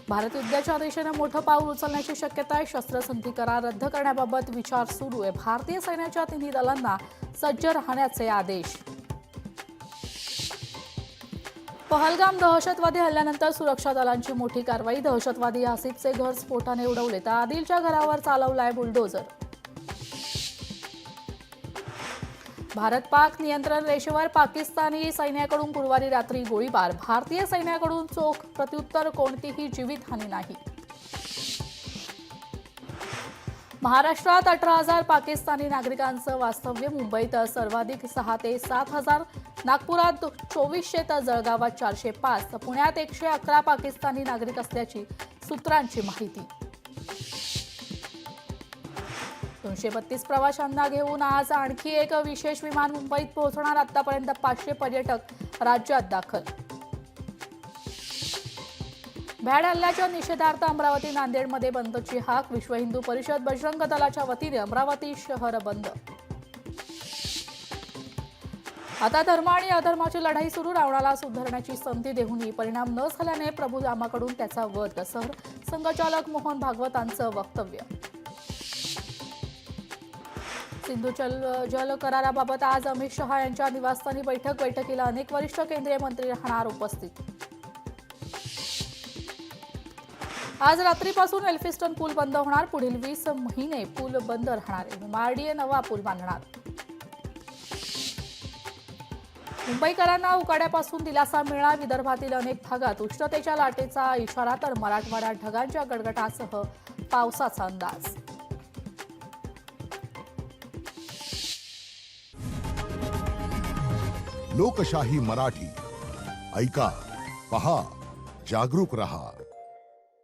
भारत युद्धाच्या दिशेने मोठं पाऊल उचलण्याची शक्यता आहे। शस्त्रसंधी करार रद्द करण्याबाबत विचार सुरू आहे। भारतीय सैन्याच्या तिन्ही दलांना सज्ज राहण्याचे आदेश। पहलगाम दहशतवादी हल्ल्यानंतर सुरक्षा दलांची मोठी कारवाई। दहशतवादी आसिफचे घर स्फोटाने उडवले तर आदिलच्या घरावर चालवलाय बुलडोझर। भारत पाक नियंत्रण रेषेवर पाकिस्तानी सैन्याकडून गुरुवारी रात्री गोळीबार। भारतीय सैन्याकडून चोख प्रत्युत्तर, कोणतीही जीवितहानी नाही। महाराष्ट्रात 18,000 पाकिस्तानी नागरिकांचं वास्तव्य। मुंबईत सर्वाधिक 6 ते 7,000, नागपुरात 2400 तर जळगावात 405 तर पुण्यात 111 पाकिस्तानी नागरिक असल्याची सूत्रांची माहिती। 232 प्रवाशांना घेऊन आज आणखी एक विशेष विमान मुंबईत पोहोचणार। आतापर्यंत 500 पर्यटक राज्यात दाखल। भ्याड हल्ल्याच्या निषेधार्थ अमरावती नांदेडमध्ये बंदची हाक। विश्व हिंदू परिषद बजरंग दलाच्या वतीने अमरावती शहर बंद। आता धर्म आणि अधर्माची लढाई सुरू। रावणाला सुधारण्याची संधी देऊनही परिणाम न झाल्याने प्रभू रामाकडून त्याचा वध। संघचालक मोहन भागवतांचं वक्तव्य। सिंधू जल कराराबाबत आज अमित शहा यांच्या निवासस्थानी बैठकीला अनेक वरिष्ठ केंद्रीय मंत्री राहणार उपस्थित। आज रात्रीपासून एल्फिस्टन पूल बंद होणार। पुढील 20 महिने पूल बंद राहणार। एमआरडीए नवा पूल बांधणार। मुंबईकरांना उकाड्यापासून दिलासा मिळणार। विदर्भातील अनेक भागात उष्णतेच्या लाटेचा इशारा तर मराठवाड्यात ढगांच्या गडगडासह पावसाचा अंदाज। लोकशाही मराठी ऐका, पहा, जागरूक रहा।